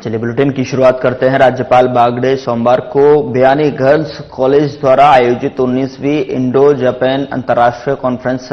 चलिए बुलेटिन की शुरुआत करते हैं। राज्यपाल बागड़े सोमवार को बयानी गर्ल्स कॉलेज द्वारा आयोजित 19वीं इंडो जापान अंतर्राष्ट्रीय कॉन्फ्रेंस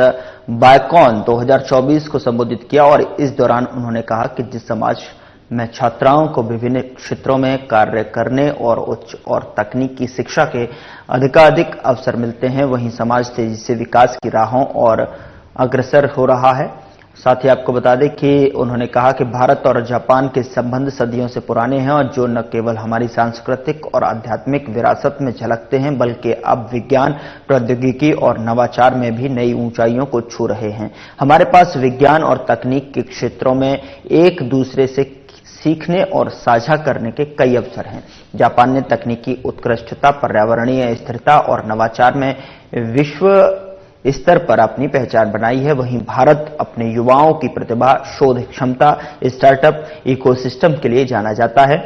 बायकॉन 2024 को संबोधित किया और इस दौरान उन्होंने कहा कि जिस समाज में छात्राओं को विभिन्न क्षेत्रों में कार्य करने और उच्च और तकनीकी शिक्षा के अधिकाधिक अवसर मिलते हैं, वहीं समाज तेजी से विकास की राहों और अग्रसर हो रहा है। साथ ही आपको बता दें कि उन्होंने कहा कि भारत और जापान के संबंध सदियों से पुराने हैं और जो न केवल हमारी सांस्कृतिक और आध्यात्मिक विरासत में झलकते हैं, बल्कि अब विज्ञान, प्रौद्योगिकी और नवाचार में भी नई ऊंचाइयों को छू रहे हैं। हमारे पास विज्ञान और तकनीक के क्षेत्रों में एक दूसरे से सीखने और साझा करने के कई अवसर हैं। जापान ने तकनीकी उत्कृष्टता, पर्यावरणीय स्थिरता और नवाचार में विश्व स्तर पर अपनी पहचान बनाई है, वहीं भारत अपने युवाओं की प्रतिभा, शोध क्षमता, स्टार्टअप इकोसिस्टम के लिए जाना जाता है।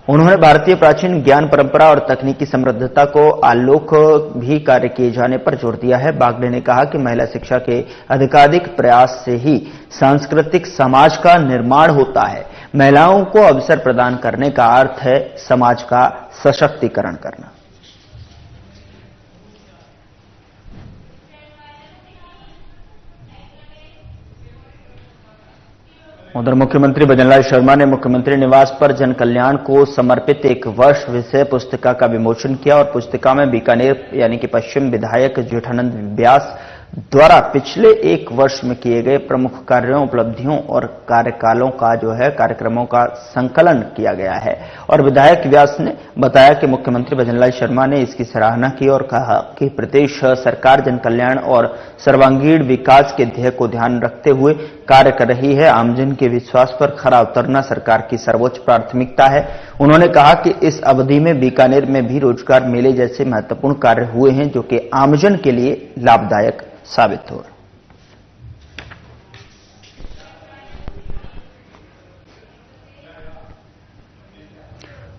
उन्होंने भारतीय प्राचीन ज्ञान परंपरा और तकनीकी समृद्धता को आलोक भी कार्य किए जाने पर जोर दिया है। बागड़े ने कहा कि महिला शिक्षा के अधिकाधिक प्रयास से ही सांस्कृतिक समाज का निर्माण होता है। महिलाओं को अवसर प्रदान करने का अर्थ है समाज का सशक्तिकरण करना। उधर मुख्यमंत्री भजनलाल शर्मा ने मुख्यमंत्री निवास पर जन कल्याण को समर्पित एक वर्ष विषय पुस्तिका का विमोचन किया और पुस्तिका में बीकानेर यानी कि पश्चिम विधायक जेठानंद व्यास द्वारा पिछले एक वर्ष में किए गए प्रमुख कार्यों, उपलब्धियों और कार्यकालों का कार्यक्रमों का संकलन किया गया है। और विधायक व्यास ने बताया कि मुख्यमंत्री भजनलाल शर्मा ने इसकी सराहना की और कहा कि प्रदेश सरकार जन कल्याण और सर्वांगीण विकास के ध्येय को ध्यान रखते हुए कार्य कर रही है। आमजन के विश्वास पर खरा उतरना सरकार की सर्वोच्च प्राथमिकता है। उन्होंने कहा कि इस अवधि में बीकानेर में भी रोजगार मेले जैसे महत्वपूर्ण कार्य हुए हैं, जो कि आमजन के लिए लाभदायक साबित हो।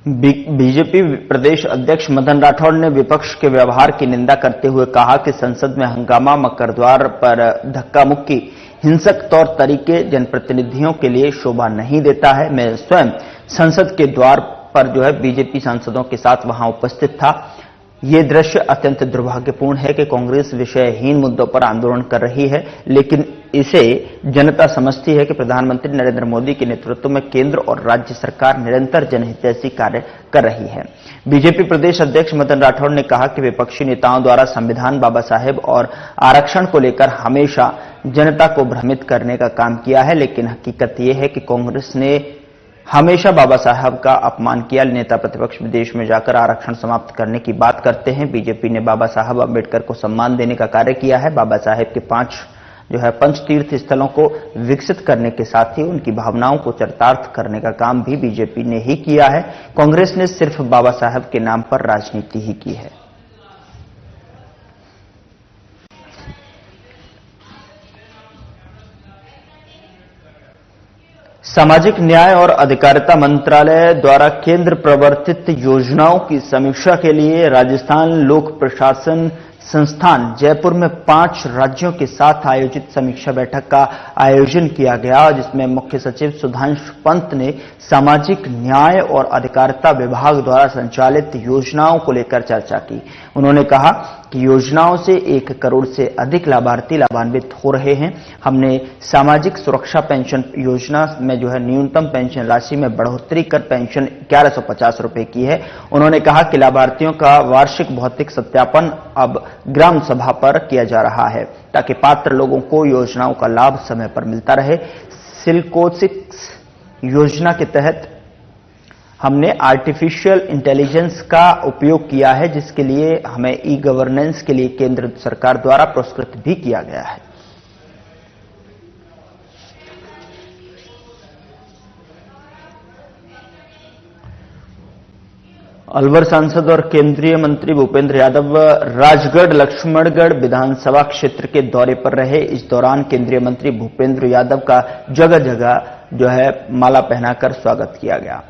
बीजेपी प्रदेश अध्यक्ष मदन राठौड़ ने विपक्ष के व्यवहार की निंदा करते हुए कहा कि संसद में हंगामा, मकरद्वार पर धक्का मुक्की, हिंसक तौर तरीके जनप्रतिनिधियों के लिए शोभा नहीं देता है। मैं स्वयं संसद के द्वार पर बीजेपी सांसदों के साथ वहां उपस्थित था। ये दृश्य अत्यंत दुर्भाग्यपूर्ण है कि कांग्रेस विषयहीन मुद्दों पर आंदोलन कर रही है, लेकिन इसे जनता समझती है कि प्रधानमंत्री नरेंद्र मोदी के नेतृत्व में केंद्र और राज्य सरकार निरंतर जनहितैषी कार्य कर रही है। बीजेपी प्रदेश अध्यक्ष मदन राठौड़ ने कहा कि विपक्षी नेताओं द्वारा संविधान, बाबा साहेब और आरक्षण को लेकर हमेशा जनता को भ्रमित करने का काम किया है, लेकिन हकीकत यह है कि कांग्रेस ने हमेशा बाबा साहब का अपमान किया। नेता प्रतिपक्ष विदेश में जाकर आरक्षण समाप्त करने की बात करते हैं। बीजेपी ने बाबा साहब अम्बेडकर को सम्मान देने का कार्य किया है। बाबा साहेब के पंच तीर्थ स्थलों को विकसित करने के साथ ही उनकी भावनाओं को चरितार्थ करने का काम भी बीजेपी ने ही किया है। कांग्रेस ने सिर्फ बाबा साहब के नाम पर राजनीति ही की है। सामाजिक न्याय और अधिकारिता मंत्रालय द्वारा केंद्र प्रवर्तित योजनाओं की समीक्षा के लिए राजस्थान लोक प्रशासन संस्थान जयपुर में 5 राज्यों के साथ आयोजित समीक्षा बैठक का आयोजन किया गया, जिसमें मुख्य सचिव सुधांशु पंत ने सामाजिक न्याय और अधिकारिता विभाग द्वारा संचालित योजनाओं को लेकर चर्चा की। उन्होंने कहा कि योजनाओं से 1 करोड़ से अधिक लाभार्थी लाभान्वित हो रहे हैं। हमने सामाजिक सुरक्षा पेंशन योजना में न्यूनतम पेंशन राशि में बढ़ोतरी कर पेंशन 1150 रुपए की है। उन्होंने कहा कि लाभार्थियों का वार्षिक भौतिक सत्यापन अब ग्राम सभा पर किया जा रहा है, ताकि पात्र लोगों को योजनाओं का लाभ समय पर मिलता रहे। सिल्कोसिक्स योजना के तहत हमने आर्टिफिशियल इंटेलिजेंस का उपयोग किया है, जिसके लिए हमें ई गवर्नेंस के लिए केंद्र सरकार द्वारा पुरस्कृत भी किया गया है। अलवर सांसद और केंद्रीय मंत्री भूपेंद्र यादव राजगढ़ लक्ष्मणगढ़ विधानसभा क्षेत्र के दौरे पर रहे। इस दौरान केंद्रीय मंत्री भूपेंद्र यादव का जगह जगह माला पहनाकर स्वागत किया गया।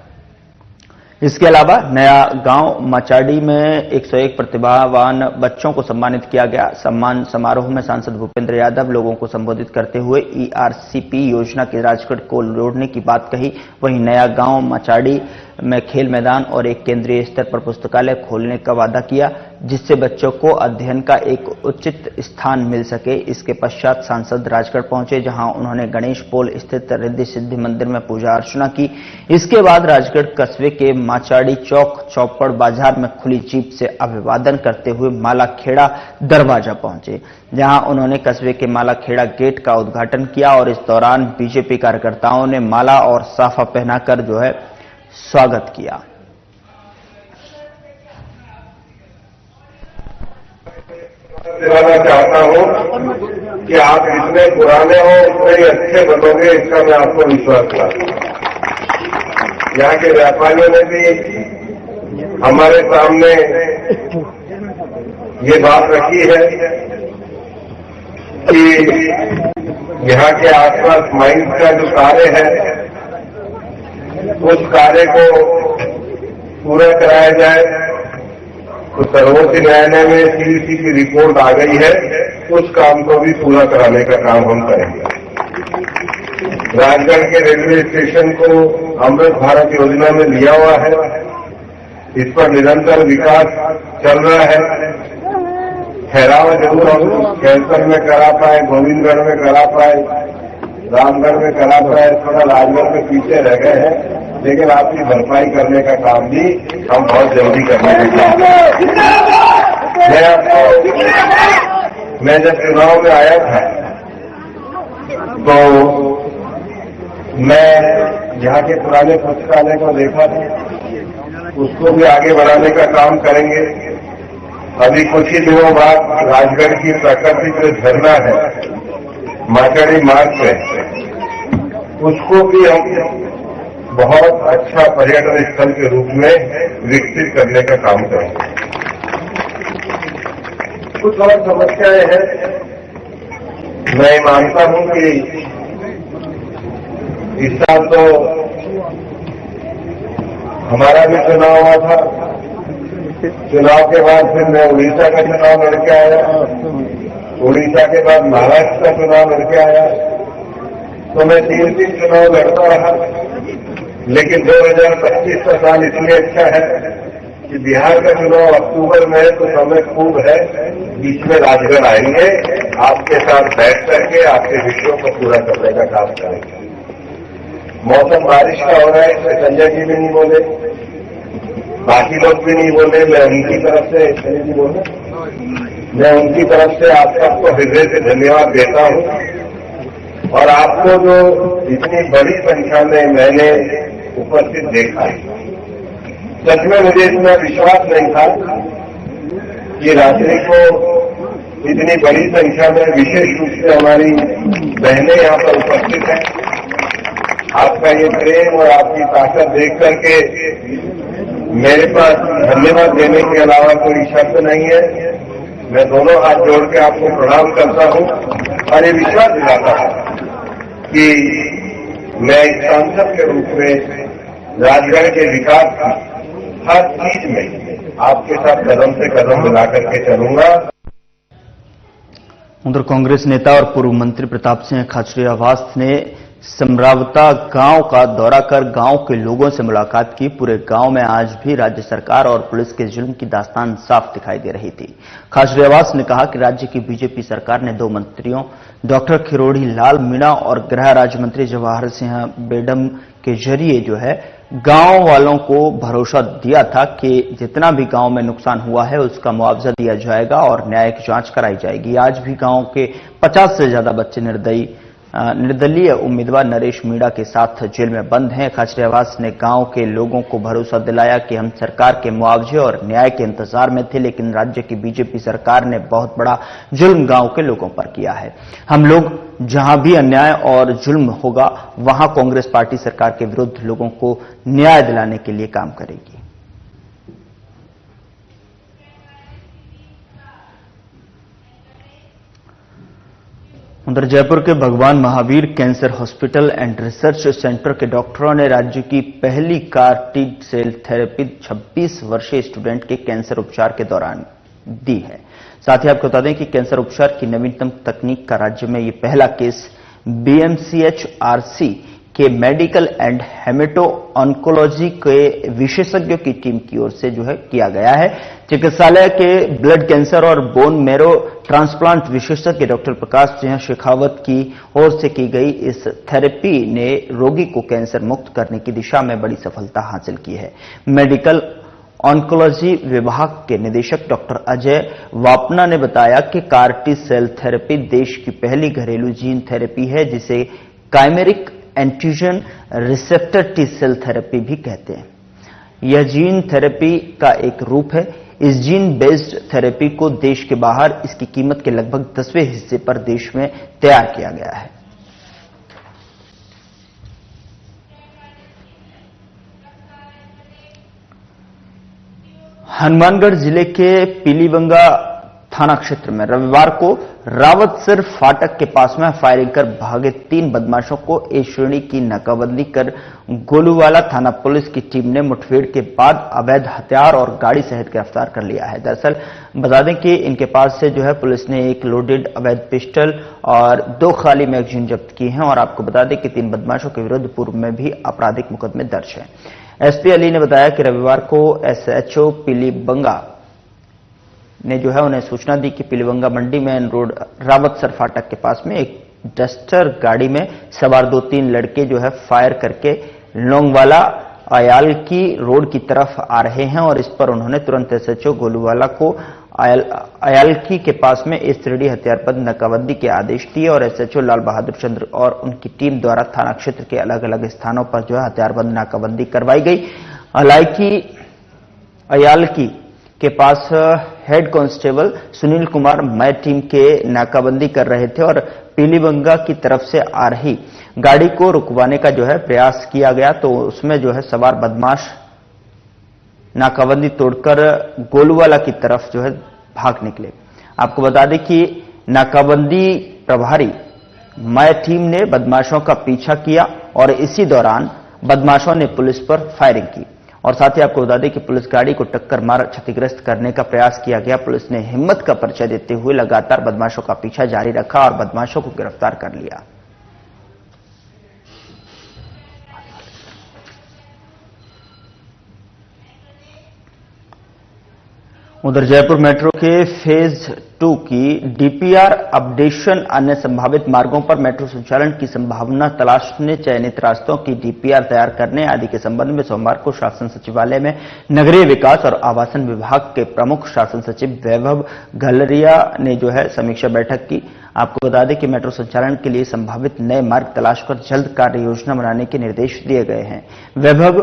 इसके अलावा नया गांव मचाड़ी में 101 प्रतिभावान बच्चों को सम्मानित किया गया। सम्मान समारोह में सांसद भूपेंद्र यादव लोगों को संबोधित करते हुए ईआरसीपी योजना के राजगढ़ को जोड़ने की बात कही। वहीं नया गांव मचाड़ी में खेल मैदान और एक केंद्रीय स्तर पर पुस्तकालय खोलने का वादा किया, जिससे बच्चों को अध्ययन का एक उचित स्थान मिल सके। इसके पश्चात सांसद राजगढ़ पहुंचे, जहां उन्होंने गणेश पोल स्थित रिद्धि सिद्धि मंदिर में पूजा अर्चना की। इसके बाद राजगढ़ कस्बे के माचाड़ी चौक चौपड़ बाजार में खुली जीप से अभिवादन करते हुए मालाखेड़ा दरवाजा पहुंचे, जहां उन्होंने कस्बे के मालाखेड़ा गेट का उद्घाटन किया और इस दौरान बीजेपी कार्यकर्ताओं ने माला और साफा पहनाकर स्वागत किया। दिलाना चाहता हूं कि आप जितने पुराने हो उतने ही अच्छे बनोगे, इसका मैं आपको विश्वास दिलाता हूं। यहाँ के व्यापारियों ने भी हमारे सामने ये बात रखी है कि यहाँ के आसपास माइंस का जो कार्य है उस कार्य को पूरा कराया जाए। तो सर्वोच्च न्यायालय में सीईसी की रिपोर्ट आ गई है, उस काम को भी पूरा कराने का काम हम करेंगे। राजगढ़ के रेलवे स्टेशन को अमृत भारत योजना में लिया हुआ है, इस पर निरंतर विकास चल रहा है। ठहराव जरूर हम कैंसर में करा पाए, गोविंदगढ़ में करा पाए, रामगढ़ में करा पाए, थोड़ा राजगढ़ में पीछे रह गए हैं, लेकिन आपकी भरपाई करने का काम भी हम बहुत जल्दी करने का काम। मैं जब चुनाव में आया था तो मैं यहाँ के पुराने पुस्तकालय को देखा था, उसको भी आगे बढ़ाने का काम करेंगे। अभी कुछ ही दिनों बाद राजगढ़ की प्राकृतिक जो झरना है माचाड़ी मार्ग पे, उसको भी हम बहुत अच्छा पर्यटन स्थल के रूप में विकसित करने का काम करेंगे। कुछ और समस्याएं हैं, मैं मानता हूं कि इस साल तो हमारा भी चुनाव हुआ था, चुनाव के बाद फिर मैं उड़ीसा का चुनाव लड़के आया, उड़ीसा के बाद महाराष्ट्र का चुनाव लड़के आया, तो मैं 3 चुनाव लड़ता रहा। लेकिन 2025 का साल इसलिए अच्छा है कि बिहार का चुनाव अक्टूबर में है, तो समय खूब है, बीच में राजगढ़ आएंगे, आपके साथ बैठ करके आपके विषयों को पूरा करने का काम करेंगे। मौसम बारिश का हो रहा है, इसमें संजय जी भी नहीं बोले, बाकी लोग भी नहीं बोले, मैं उनकी तरफ से नहीं बोले, मैं उनकी तरफ से आप सबको हृदय से धन्यवाद देता हूं। और आपको जो इतनी बड़ी संख्या में मैंने उपस्थित देखा, सच में मुझे इतना विश्वास नहीं था कि रात्रि को इतनी बड़ी संख्या में विशेष रूप से हमारी बहनें यहाँ पर उपस्थित हैं। आपका ये प्रेम और आपकी ताकत देख करके मेरे पास धन्यवाद देने के अलावा कोई शब्द नहीं है। मैं दोनों हाथ जोड़ के आपको प्रणाम करता हूं और ये विश्वास दिलाता हूं कि मैं एक सांसद के रूप में राजगढ़ के विकास की हर चीज में आपके साथ कदम से कदम मिला करके चलूंगा। उधर कांग्रेस नेता और पूर्व मंत्री प्रताप सिंह खाचरियावास ने समरावता गांव का दौरा कर गांव के लोगों से मुलाकात की। पूरे गांव में आज भी राज्य सरकार और पुलिस के जुल्म की दास्तान साफ दिखाई दे रही थी। खाचरियावास ने कहा कि राज्य की बीजेपी सरकार ने 2 मंत्रियों डॉक्टर खिरोड़ी लाल मीणा और गृह राज्य मंत्री जवाहर सिंह बेडम के जरिए गांव वालों को भरोसा दिया था कि जितना भी गांव में नुकसान हुआ है उसका मुआवजा दिया जाएगा और न्यायिक जांच कराई जाएगी। आज भी गांव के 50 से ज्यादा बच्चे निर्दलीय उम्मीदवार नरेश मीणा के साथ जेल में बंद हैं। खाचरियावास ने गांव के लोगों को भरोसा दिलाया कि हम सरकार के मुआवजे और न्याय के इंतजार में थे, लेकिन राज्य की बीजेपी सरकार ने बहुत बड़ा जुल्म गांव के लोगों पर किया है। हम लोग जहां भी अन्याय और जुल्म होगा वहां कांग्रेस पार्टी सरकार के विरुद्ध लोगों को न्याय दिलाने के लिए काम करेगी। उधर जयपुर के भगवान Mahavir cancer hospital and research centre के डॉक्टरों ने राज्य की पहली कार टी सेल थेरेपी 26 वर्षीय स्टूडेंट के कैंसर उपचार के दौरान दी है। साथ ही आपको बता दें कि कैंसर उपचार की नवीनतम तकनीक का राज्य में ये पहला केस BMCH RC के मेडिकल एंड हेमेटो ऑन्कोलॉजी के विशेषज्ञों की टीम की ओर से जो है किया गया है। चिकित्सालय के ब्लड कैंसर और बोन मैरो ट्रांसप्लांट विशेषज्ञ डॉक्टर प्रकाश सिंह शेखावत की ओर से की गई इस थेरेपी ने रोगी को कैंसर मुक्त करने की दिशा में बड़ी सफलता हासिल की है। मेडिकल ऑन्कोलॉजी विभाग के निदेशक डॉक्टर अजय वापना ने बताया कि कार टी सेल थेरेपी देश की पहली घरेलू जीन थेरेपी है जिसे chimeric antigen receptor T cell therapy भी कहते हैं। यह जीन थेरेपी का एक रूप है। इस जीन बेस्ड थेरेपी को देश के बाहर इसकी कीमत के लगभग 10वें हिस्से पर देश में तैयार किया गया है। हनुमानगढ़ जिले के पीलीबंगा थाना क्षेत्र में रविवार को रावतसर फाटक के पास में फायरिंग कर भागे 3 बदमाशों को ए श्रेणी की नाकाबंदी कर गोलूवाला थाना पुलिस की टीम ने मुठभेड़ के बाद अवैध हथियार और गाड़ी सहित गिरफ्तार कर लिया है। दरअसल बता दें कि इनके पास से जो है पुलिस ने एक लोडेड अवैध पिस्टल और 2 खाली मैगजीन जब्त की हैं और आपको बता दें कि 3 बदमाशों के विरुद्ध पूर्व में भी आपराधिक मुकदमे दर्ज हैं। एसपी अली ने बताया कि रविवार को एसएचओ पीलीबंगा ने जो है उन्हें सूचना दी कि पीलीबंगा मंडी मेन रोड रावतसर फाटक के पास में एक डस्टर गाड़ी में सवार 2-3 लड़के जो है फायर करके लोंगवाला अयालकी रोड की तरफ आ रहे हैं और इस पर उन्होंने तुरंत एसएचओ गोलूवाला को अयालकी के पास में इस 3D हथियारबंद नाकाबंदी के आदेश दिए और एसएचओ लाल बहादुर चंद्र और उनकी टीम द्वारा थाना क्षेत्र के अलग अलग स्थानों पर जो है हथियारबंद नाकाबंदी करवाई गई। अयालकी के पास हेड कांस्टेबल सुनील कुमार मय टीम के नाकाबंदी कर रहे थे और पीलीबंगा की तरफ से आ रही गाड़ी को रुकवाने का जो है प्रयास किया गया तो उसमें जो है सवार बदमाश नाकाबंदी तोड़कर गोलूवाला की तरफ जो है भाग निकले। आपको बता दें कि नाकाबंदी प्रभारी मय टीम ने बदमाशों का पीछा किया और इसी दौरान बदमाशों ने पुलिस पर फायरिंग की और साथ ही आपको बता दें कि पुलिस गाड़ी को टक्कर मार क्षतिग्रस्त करने का प्रयास किया गया। पुलिस ने हिम्मत का परिचय देते हुए लगातार बदमाशों का पीछा जारी रखा और बदमाशों को गिरफ्तार कर लिया। उधर जयपुर मेट्रो के फेज 2 की डीपीआर अपडेशन अन्य संभावित मार्गों पर मेट्रो संचालन की संभावना तलाशने चयनित रास्तों की डीपीआर तैयार करने आदि के संबंध में सोमवार को शासन सचिवालय में नगरीय विकास और आवासन विभाग के प्रमुख शासन सचिव वैभव गलरिया ने जो है समीक्षा बैठक की। आपको बता दें कि मेट्रो संचालन के लिए संभावित नए मार्ग तलाश कर जल्द कार्य योजना बनाने के निर्देश दिए गए हैं। वैभव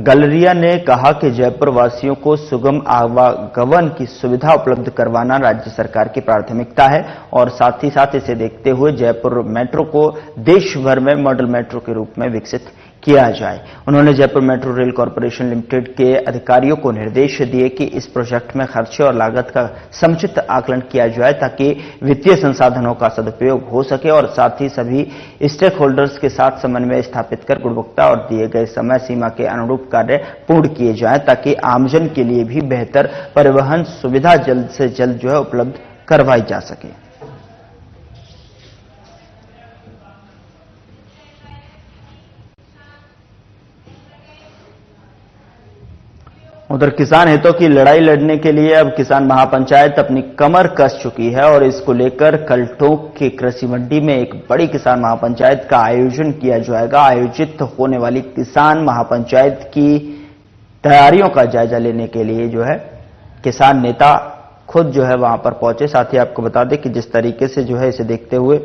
गलरिया ने कहा कि जयपुर वासियों को सुगम आवागमन की सुविधा उपलब्ध करवाना राज्य सरकार की प्राथमिकता है और साथ ही साथ इसे देखते हुए जयपुर मेट्रो को देश भर में मॉडल मेट्रो के रूप में विकसित किया जाए। उन्होंने Jaipur metro rail corporation limited के अधिकारियों को निर्देश दिए कि इस प्रोजेक्ट में खर्चे और लागत का समुचित आकलन किया जाए ताकि वित्तीय संसाधनों का सदुपयोग हो सके और साथ ही सभी स्टेक होल्डर्स के साथ समन्वय स्थापित कर गुणवत्ता और दिए गए समय सीमा के अनुरूप कार्य पूर्ण किए जाएं ताकि आमजन के लिए भी बेहतर परिवहन सुविधा जल्द से जल्द जो है उपलब्ध करवाई जा सके। उधर किसान हितों की लड़ाई लड़ने के लिए अब किसान महापंचायत अपनी कमर कस चुकी है और इसको लेकर कल टोंक के कृषि मंडी में एक बड़ी किसान महापंचायत का आयोजन किया जाएगा। आयोजित होने वाली किसान महापंचायत की तैयारियों का जायजा लेने के लिए जो है किसान नेता खुद जो है वहां पर पहुंचे। साथ ही आपको बता दें कि जिस तरीके से जो है इसे देखते हुए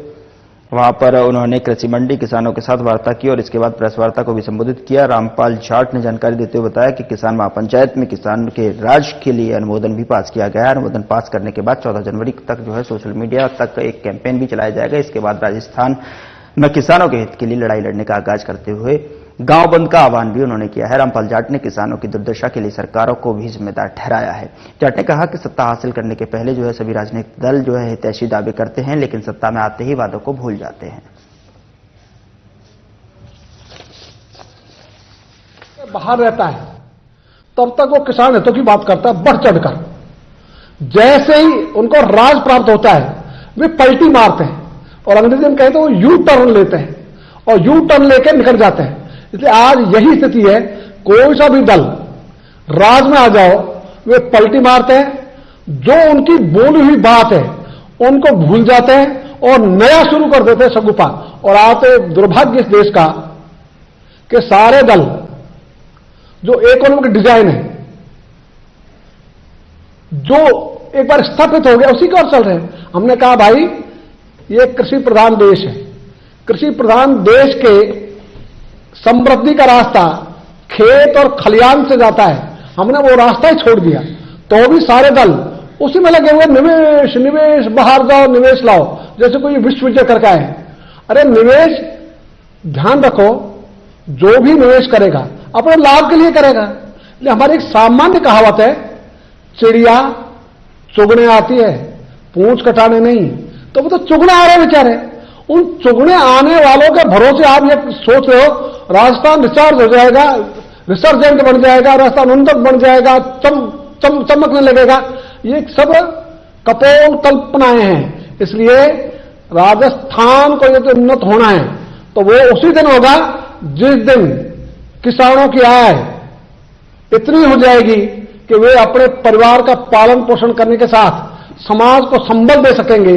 वहां पर उन्होंने कृषि मंडी किसानों के साथ वार्ता की और इसके बाद प्रेस वार्ता को भी संबोधित किया। रामपाल जाट ने जानकारी देते हुए बताया कि किसान महापंचायत में किसान के राज के लिए अनुमोदन भी पास किया गया है। अनुमोदन पास करने के बाद 14 जनवरी तक जो है सोशल मीडिया तक एक कैंपेन भी चलाया जाएगा। इसके बाद राजस्थान में किसानों के हित के लिए लड़ाई लड़ने का आगाज करते हुए गांव बंद का आह्वान भी उन्होंने किया है। रामपाल जाट ने किसानों की दुर्दशा के लिए सरकारों को भी जिम्मेदार ठहराया है। जाट ने कहा कि सत्ता हासिल करने के पहले जो है सभी राजनीतिक दल जो है हितैषी दावे करते हैं लेकिन सत्ता में आते ही वादों को भूल जाते हैं। बाहर रहता है तब तक वो किसान हितों की बात करता है बढ़ चढ़कर। जैसे ही उनको राज प्राप्त होता है वे पलटी मारते हैं और अंग्रेजी में कहते हैं वो यू टर्न लेते हैं और यू टर्न लेके निकल जाते हैं। इसलिए आज यही स्थिति है, कोई सा भी दल राज में आ जाओ, वे पलटी मारते हैं, जो उनकी बोली हुई बात है उनको भूल जाते हैं और नया शुरू कर देते हैं शगुफा। और आते दुर्भाग्य इस देश का कि सारे दल जो इकोनॉमिक डिजाइन है, जो एक बार स्थापित हो गया, उसी की ओर चल रहे हैं। हमने कहा भाई ये कृषि प्रधान देश है, कृषि प्रधान देश के समृद्धि का रास्ता खेत और खलियान से जाता है, हमने वो रास्ता ही छोड़ दिया। तो भी सारे दल उसी में लगे हुए, निवेश निवेश, बाहर जाओ निवेश लाओ, जैसे कोई विश्व विजय करके आए। अरे निवेश, ध्यान रखो, जो भी निवेश करेगा अपने लाभ के लिए करेगा। हमारी एक सामान्य कहावत है, चिड़िया चुगने आती है, पूंछ कटाने नहीं। तो वो तो चुगने आ रहे बेचारे, उन चुगने आने वालों के भरोसे आप ये सोच रहे हो राजस्थान रिचार्ज हो जाएगा, रिसर्जेंट बन जाएगा, राजस्थान उन्नत बन जाएगा, चमकने लगेगा। ये सब कपोल कल्पनाएं हैं। इसलिए राजस्थान को यदि उन्नत होना है तो वो उसी दिन होगा जिस दिन किसानों की आय इतनी हो जाएगी कि वे अपने परिवार का पालन पोषण करने के साथ समाज को संबल दे सकेंगे,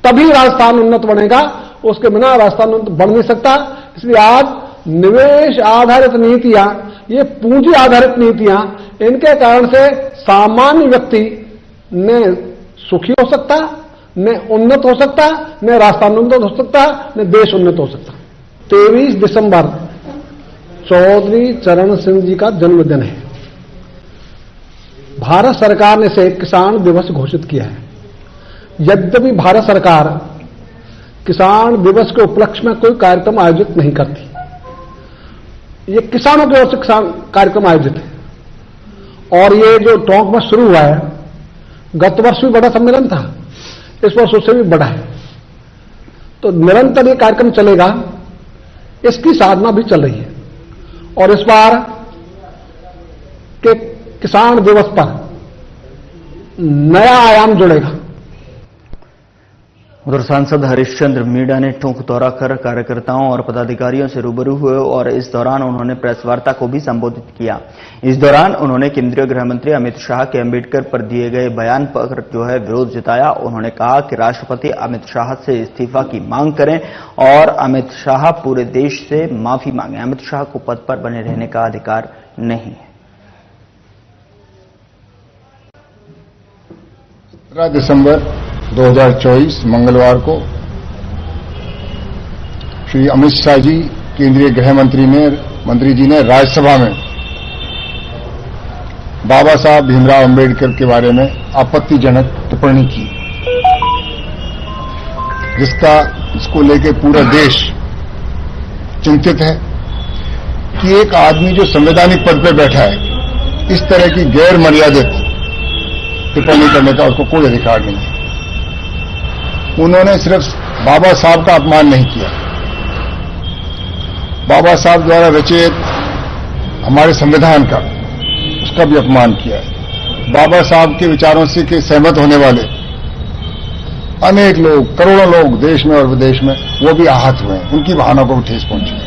तभी राजस्थान उन्नत बनेगा। उसके बिना राजस्थान उन्नत बन नहीं सकता। इसलिए आज निवेश आधारित नीतियां, ये पूंजी आधारित नीतियां, इनके कारण से सामान्य व्यक्ति न सुखी हो सकता, न उन्नत हो सकता, न राजस्थान उन्नत हो सकता, न देश उन्नत हो सकता। 23 दिसंबर चौधरी चरण सिंह जी का जन्मदिन है। भारत सरकार ने इसे किसान दिवस घोषित किया है। यद्यपि भारत सरकार किसान दिवस के उपलक्ष्य में कोई कार्यक्रम आयोजित नहीं करती, ये किसानों की ओर से किसान कार्यक्रम आयोजित है। और ये जो टोंक में शुरू हुआ है, गत वर्ष भी बड़ा सम्मेलन था, इस वर्ष उससे भी बड़ा है। तो निरंतर ये कार्यक्रम चलेगा, इसकी साधना भी चल रही है। और इस बार के किसान दिवस पर नया आयाम जुड़ेगा। उधर सांसद हरिश्चंद्र मीणा ने टोंक दौरा कर कार्यकर्ताओं और पदाधिकारियों से रूबरू हुए और इस दौरान उन्होंने प्रेस वार्ता को भी संबोधित किया। इस दौरान उन्होंने केंद्रीय गृह मंत्री अमित शाह के अंबेडकर पर दिए गए बयान पर जो है विरोध जताया। उन्होंने कहा कि राष्ट्रपति अमित शाह से इस्तीफा की मांग करें और अमित शाह पूरे देश से माफी मांगे। अमित शाह को पद पर बने रहने का अधिकार नहीं है। 17 दिसंबर 2024 मंगलवार को श्री अमित शाह जी केंद्रीय गृह मंत्री जी ने राज्यसभा में बाबा साहब भीमराव अंबेडकर के बारे में आपत्तिजनक टिप्पणी की, जिसको लेकर पूरा देश चिंतित है कि एक आदमी जो संवैधानिक पद पर बैठा है, इस तरह की गैर मर्यादित टिप्पणी करने का उसको कोई अधिकार नहीं है। उन्होंने सिर्फ बाबा साहब का अपमान नहीं किया, बाबा साहब द्वारा रचित हमारे संविधान का, उसका भी अपमान किया है। बाबा साहब के विचारों से सहमत होने वाले अनेक लोग, करोड़ों लोग देश में और विदेश में, वो भी आहत हुए हैं, उनकी भावनाओं को भी ठेस पहुंची है।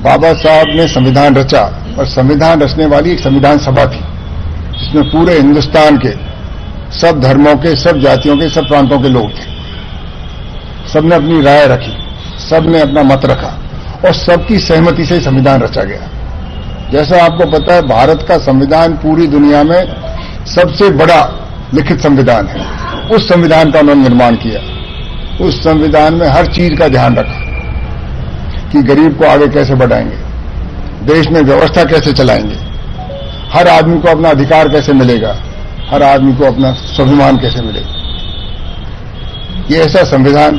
बाबा साहब ने संविधान रचा और संविधान रचने वाली एक संविधान सभा थी, जिसमें पूरे हिंदुस्तान के सब धर्मों के, सब जातियों के, सब प्रांतों के लोग थे। सबने अपनी राय रखी, सबने अपना मत रखा और सबकी सहमति से संविधान रचा गया। जैसा आपको पता है, भारत का संविधान पूरी दुनिया में सबसे बड़ा लिखित संविधान है। उस संविधान का उन्होंने निर्माण किया। उस संविधान में हर चीज का ध्यान रखा कि गरीब को आगे कैसे बढ़ाएंगे, देश में व्यवस्था कैसे चलाएंगे, हर आदमी को अपना अधिकार कैसे मिलेगा, हर आदमी को अपना स्वाभिमान कैसे मिलेगा। ये ऐसा संविधान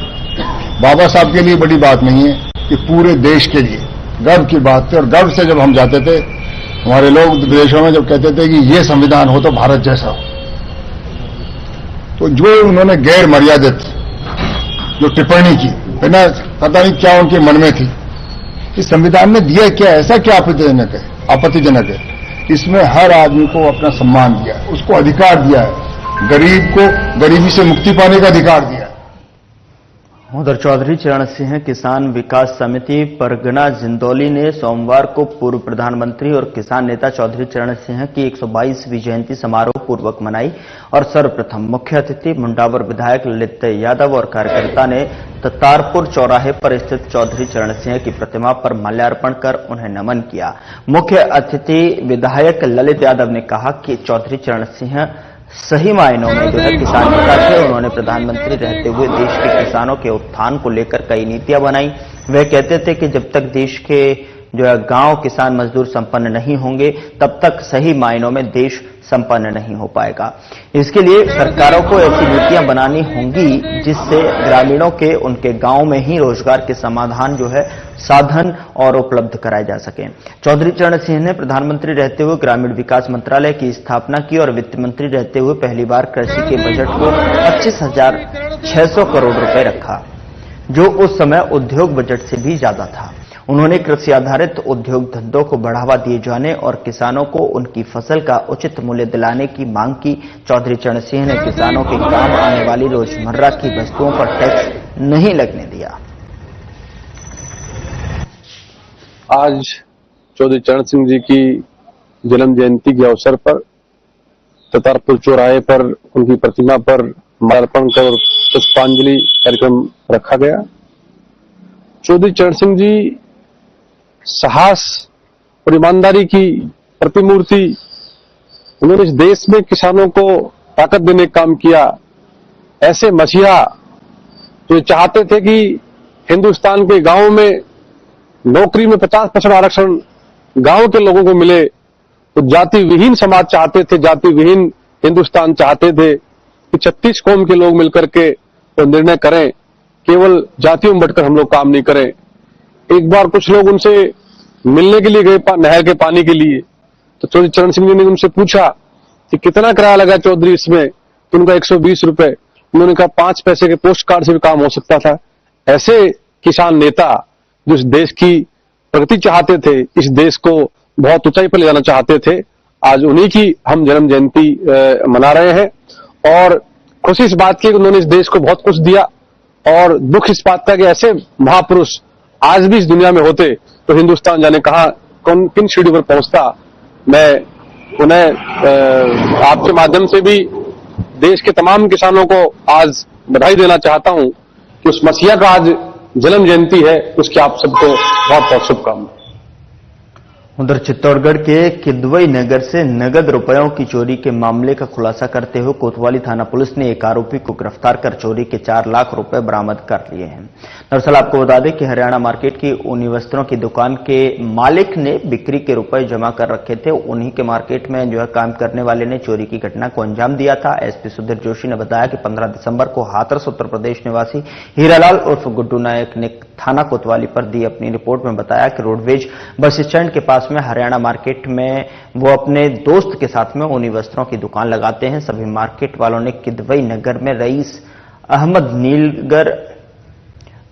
बाबा साहब के लिए बड़ी बात नहीं है कि पूरे देश के लिए गर्व की बात थी। और गर्व से जब हम जाते थे, हमारे लोग विदेशों में जब कहते थे कि ये संविधान हो तो भारत जैसा हो, तो जो उन्होंने गैर मर्यादित जो टिप्पणी की, बिना पता नहीं क्या उनके मन में थी, इस संविधान ने दिया क्या, ऐसा क्या आपत्तिजनक है। इसमें हर आदमी को अपना सम्मान दिया है, उसको अधिकार दिया है, गरीब को गरीबी से मुक्ति पाने का अधिकार दिया है। उधर चौधरी चरण सिंह किसान विकास समिति परगना जिंदौली ने सोमवार को पूर्व प्रधानमंत्री और किसान नेता चौधरी चरण सिंह की 122वीं जयंती समारोह पूर्वक मनाई और सर्वप्रथम मुख्य अतिथि मुंडावर विधायक ललित यादव और कार्यकर्ता ने ततारपुर चौराहे पर स्थित चौधरी चरण सिंह की प्रतिमा पर माल्यार्पण कर उन्हें नमन किया। मुख्य अतिथि विधायक ललित यादव ने कहा कि चौधरी चरण सिंह सही मायनों में जो है किसान नेता थे। उन्होंने प्रधानमंत्री रहते हुए देश के किसानों के उत्थान को लेकर कई नीतियां बनाई। वे कहते थे कि जब तक देश के जो है गांव किसान मजदूर संपन्न नहीं होंगे तब तक सही मायनों में देश संपन्न नहीं हो पाएगा। इसके लिए सरकारों को ऐसी नीतियां बनानी होंगी जिससे ग्रामीणों के उनके गांव में ही रोजगार के समाधान जो है साधन और उपलब्ध कराए जा सके। चौधरी चरण सिंह ने प्रधानमंत्री रहते हुए ग्रामीण विकास मंत्रालय की स्थापना की और वित्त मंत्री रहते हुए पहली बार कृषि के बजट को 25,600 करोड़ रुपए रखा, जो उस समय उद्योग बजट से भी ज्यादा था। उन्होंने कृषि आधारित उद्योग धंधों को बढ़ावा दिए जाने और किसानों को उनकी फसल का उचित मूल्य दिलाने की मांग की। चौधरी चरण सिंह ने किसानों के काम आने वाली रोजमर्रा की वस्तुओं पर टैक्स नहीं लगने दिया। आज चौधरी चरण सिंह जी की जन्म जयंती के अवसर पर ततारपुर चौराहे पर उनकी प्रतिमा पर माल्यार्पण कर पुष्पांजलि कार्यक्रम रखा गया। चौधरी चरण सिंह जी साहस और ईमानदारी की प्रतिमूर्ति। उन्होंने इस देश में किसानों को ताकत देने का काम किया। ऐसे मसीहा जो चाहते थे कि हिंदुस्तान के गांवों में नौकरी में 50% आरक्षण गांव के लोगों को मिले, तो जाति विहीन समाज चाहते थे, जाति विहीन हिंदुस्तान चाहते थे कि 36 कौम के लोग मिलकर के तो निर्णय करें, केवल जातियों में बढ़कर हम लोग काम नहीं करें। एक बार कुछ लोग उनसे मिलने के लिए गए नहर के पानी के लिए, तो चौधरी चरण सिंह जी ने उनसे पूछा कि कितना किराया लगा चौधरी इसमें, तो उनका 120 रुपए। उन्होंने कहा 5 पैसे के पोस्ट कार्ड से भी काम हो सकता था। ऐसे किसान नेता जो इस देश की प्रगति चाहते थे, इस देश को बहुत ऊंचाई पर ले जाना चाहते थे, आज उन्हीं की हम जन्म जयंती मना रहे हैं। और खुशी इस बात की उन्होंने इस देश को बहुत कुछ दिया और दुख इस बात का कि ऐसे महापुरुष आज भी इस दुनिया में होते तो हिंदुस्तान जाने कहां किन सीढ़ी पर पहुंचता। मैं उन्हें आपके माध्यम से भी देश के तमाम किसानों को आज बधाई देना चाहता हूं कि उस मसीहा का आज जन्म जयंती है, उसकी आप सबको बहुत बहुत शुभकामनाएं। उधर चित्तौड़गढ़ के किदवई नगर से नगद रुपयों की चोरी के मामले का खुलासा करते हुए कोतवाली थाना पुलिस ने एक आरोपी को गिरफ्तार कर चोरी के 4 लाख रुपए बरामद कर लिए हैं। दरअसल आपको बता दें कि हरियाणा मार्केट की ऊनी वस्त्रों की दुकान के मालिक ने बिक्री के रुपए जमा कर रखे थे। उन्हीं के मार्केट में जो है काम करने वाले ने चोरी की घटना को अंजाम दिया था। एसपी सुधीर जोशी ने बताया कि 15 दिसंबर को हाथरस उत्तर प्रदेश निवासी हीरालाल उर्फ गुड्डू नायक ने थाना कोतवाली पर दी अपनी रिपोर्ट में बताया कि रोडवेज बस स्टैंड के पास में हरियाणा मार्केट में वो अपने दोस्त के साथ में ऊनी वस्त्रों की दुकान लगाते हैं। सभी मार्केट वालों ने किदवई नगर में रईस अहमद नीलगर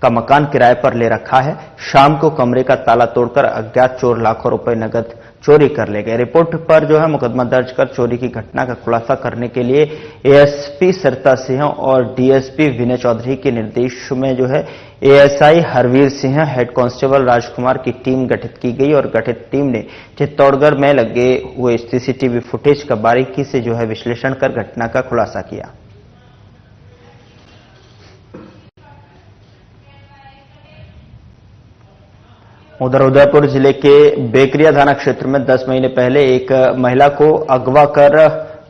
का मकान किराए पर ले रखा है। शाम को कमरे का ताला तोड़कर अज्ञात चोर लाखों रुपए नगद चोरी कर ले गए। रिपोर्ट पर जो है मुकदमा दर्ज कर चोरी की घटना का खुलासा करने के लिए एएसपी सरिता सिंह और डीएसपी विनय चौधरी के निर्देश में जो है ASI Harvir Singh, head constable Rajkumar की टीम गठित की गई और गठित टीम ने चित्तौड़गढ़ में लगे हुए सीसीटीवी फुटेज का बारीकी से जो है विश्लेषण कर घटना का खुलासा किया। उधर उदयपुर जिले के बेकरिया थाना क्षेत्र में 10 महीने पहले एक महिला को अगवा कर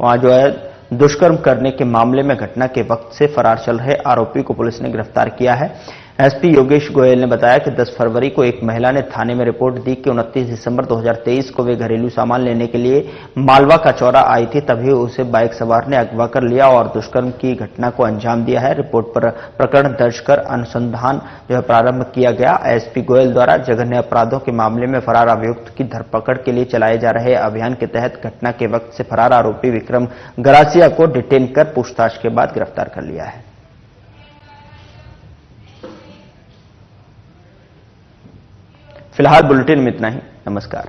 वहां जो है दुष्कर्म करने के मामले में घटना के वक्त से फरार चल रहे आरोपी को पुलिस ने गिरफ्तार किया है। एसपी योगेश गोयल ने बताया कि 10 फरवरी को एक महिला ने थाने में रिपोर्ट दी कि 29 दिसंबर 2023 को वे घरेलू सामान लेने के लिए मालवा का चौरा आई थी, तभी उसे बाइक सवार ने अगवा कर लिया और दुष्कर्म की घटना को अंजाम दिया है। रिपोर्ट पर प्रकरण दर्ज कर अनुसंधान जो है प्रारंभ किया गया। एसपी गोयल द्वारा जघन्य अपराधों के मामले में फरार अभियुक्त की धरपकड़ के लिए चलाए जा रहे अभियान के तहत घटना के वक्त से फरार आरोपी विक्रम गरासिया को डिटेन कर पूछताछ के बाद गिरफ्तार कर लिया है। फिलहाल बुलेटिन में इतना ही। नमस्कार।